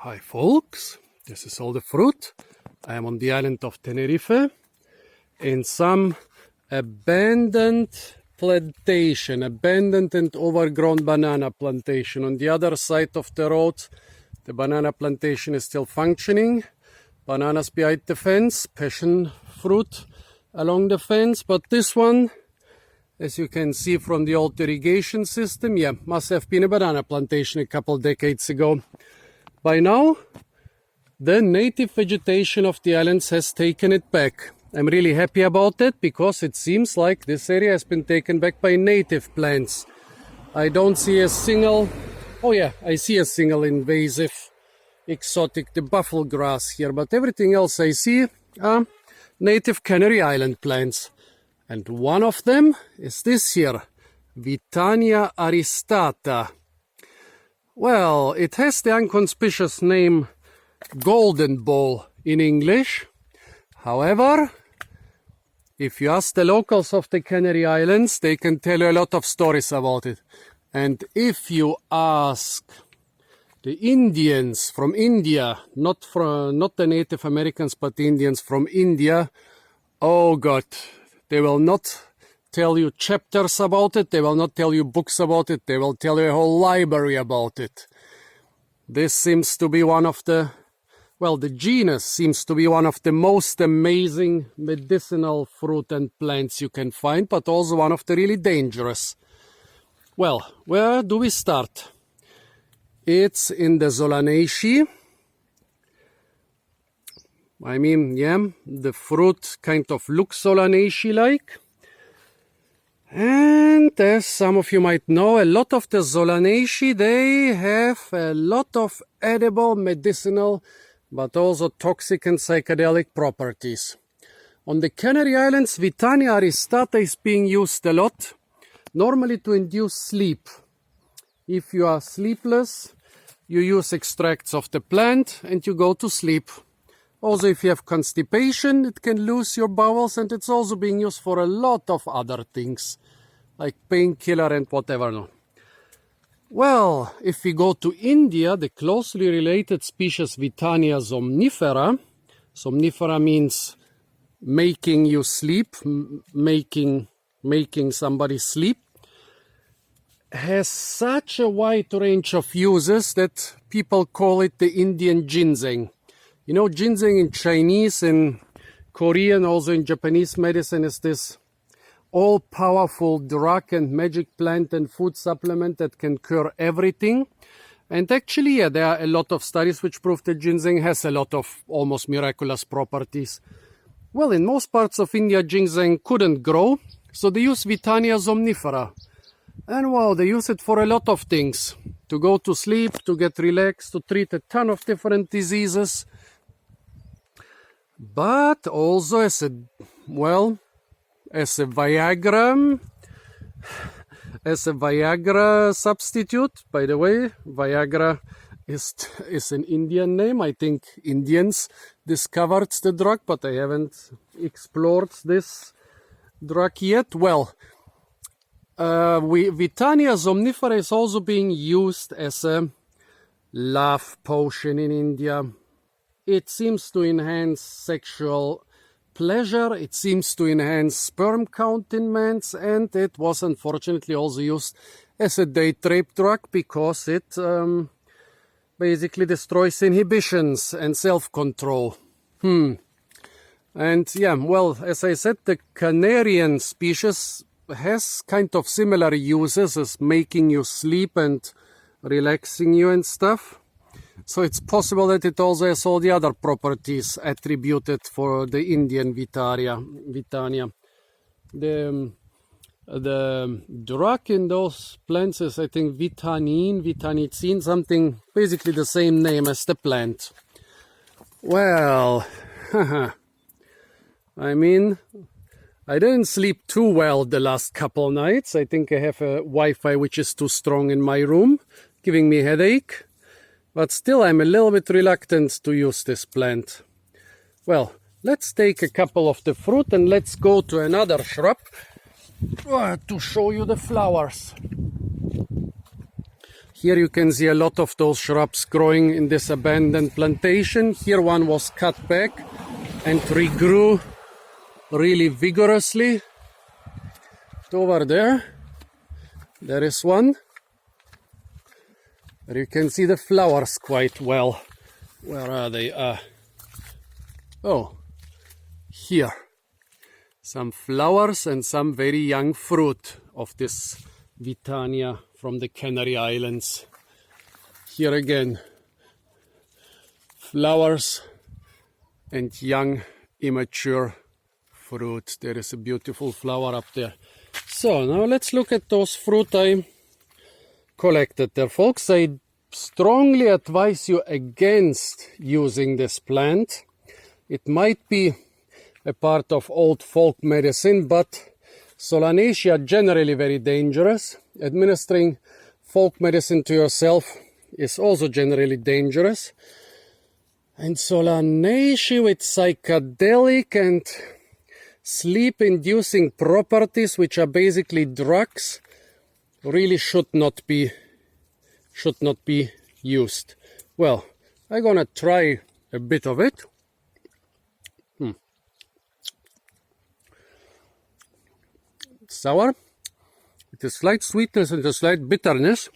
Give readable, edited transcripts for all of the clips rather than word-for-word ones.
Hi folks, this is all the fruit. I am on the island of Tenerife in some abandoned plantation, abandoned and overgrown banana plantation. On the other side of the road, the banana plantation is still functioning. Bananas behind the fence, passion fruit along the fence, but this one, as you can see from the old irrigation system, must have been a banana plantation a couple decades ago. By now, the native vegetation of the islands has taken it back. I'm really happy about that because it seems like this area has been taken back by native plants. I don't see a single, I see a single invasive exotic, the buffalo grass here, but everything else I see are native Canary Island plants. And one of them is this here, Withania aristata. Well, it has the inconspicuous name Goldenball in English. However, if you ask the locals of the Canary Islands, they can tell you a lot of stories about it. And if you ask the Indians from India, not the Native Americans, but the Indians from India, oh God, they will not tell you chapters about it, they will not tell you books about it, they will tell you a whole library about it. This seems to be one of the, the genus seems to be one of the most amazing medicinal fruit and plants you can find, but also one of the really dangerous. Well, where do we start? It's in the Solanaceae. I mean, the fruit kind of looks Solanaceae-like. And as some of you might know, a lot of the Solanaceae, they have a lot of edible, medicinal, but also toxic and psychedelic properties. On the Canary Islands, Withania aristata is being used a lot, normally to induce sleep. If you are sleepless, you use extracts of the plant and you go to sleep. Also, if you have constipation, it can loose your bowels, and it's also being used for a lot of other things, like painkiller and whatever. No. Well, if we go to India, the closely related species Withania somnifera, somnifera means making you sleep, making somebody sleep, has such a wide range of uses that people call it the Indian ginseng. You know, ginseng in Chinese, in Korean, also in Japanese medicine is this all-powerful drug and magic plant and food supplement that can cure everything. And actually, there are a lot of studies which prove that ginseng has a lot of almost miraculous properties. Well, in most parts of India, ginseng couldn't grow, so they use Withania somnifera. And wow, they use it for a lot of things. To go to sleep, to get relaxed, to treat a ton of different diseases. But also as a Viagra substitute. By the way, Viagra is an Indian name. I think Indians discovered the drug, but I haven't explored this drug yet. Well, Withania somnifera is also being used as a love potion in India. It seems to enhance sexual pleasure, it seems to enhance sperm count in men, and it was unfortunately also used as a date rape drug because it basically destroys inhibitions and self-control. And as I said, the Canarian species has kind of similar uses as making you sleep and relaxing you and stuff. So it's possible that it also has all the other properties attributed for the Indian Withania. The drug in those plants is, I think, vithanicin, something basically the same name as the plant. Well, I mean, I didn't sleep too well the last couple nights. I think I have a Wi-Fi which is too strong in my room, giving me a headache. But still, I'm a little bit reluctant to use this plant. Well, let's take a couple of the fruit and let's go to another shrub to show you the flowers. Here you can see a lot of those shrubs growing in this abandoned plantation. Here one was cut back and regrew really vigorously. Over there is one. There you can see the flowers quite well. Where are they? Oh, here. Some flowers and some very young fruit of this Withania from the Canary Islands. Here again, flowers and young immature fruit. There is a beautiful flower up there. So now let's look at those fruit I collected there, folks. I strongly advise you against using this plant. It might be a part of old folk medicine, but Solanaceae are generally very dangerous. Administering folk medicine to yourself is also generally dangerous. And Solanaceae with psychedelic and sleep-inducing properties, which are basically drugs, really should not be used. Well, I'm gonna try a bit of it. Sour, with a slight sweetness and a slight bitterness.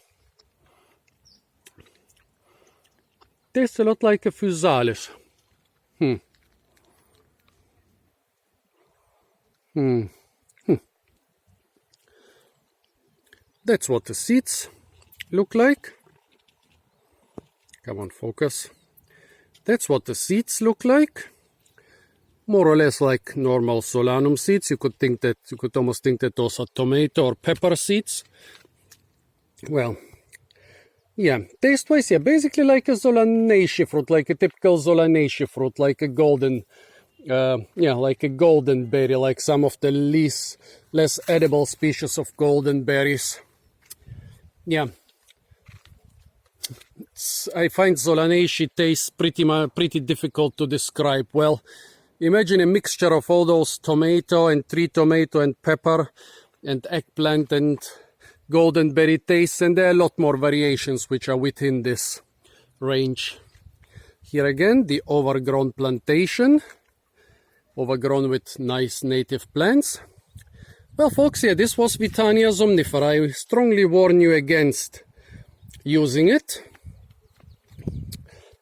Tastes a lot like a physalis. That's what the seeds look like. Come on, focus. That's what the seeds look like. More or less like normal solanum seeds. You could almost think that those are tomato or pepper seeds. Well, yeah, taste-wise, yeah, basically like a Solanaceae fruit, like a typical Solanaceae fruit, like a golden, like a golden berry, like some of the less edible species of golden berries. Yeah, I find Solanaceae tastes pretty difficult to describe. Well, imagine a mixture of all those tomato and tree tomato and pepper and eggplant and golden berry tastes, and there are a lot more variations which are within this range. Here again, the overgrown plantation, overgrown with nice native plants. Well, folks, yeah, this was Withania somnifera. I strongly warn you against using it.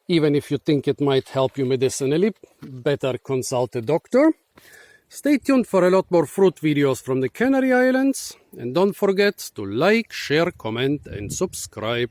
Even if you think it might help you medicinally, better consult a doctor. Stay tuned for a lot more fruit videos from the Canary Islands. And don't forget to like, share, comment and subscribe.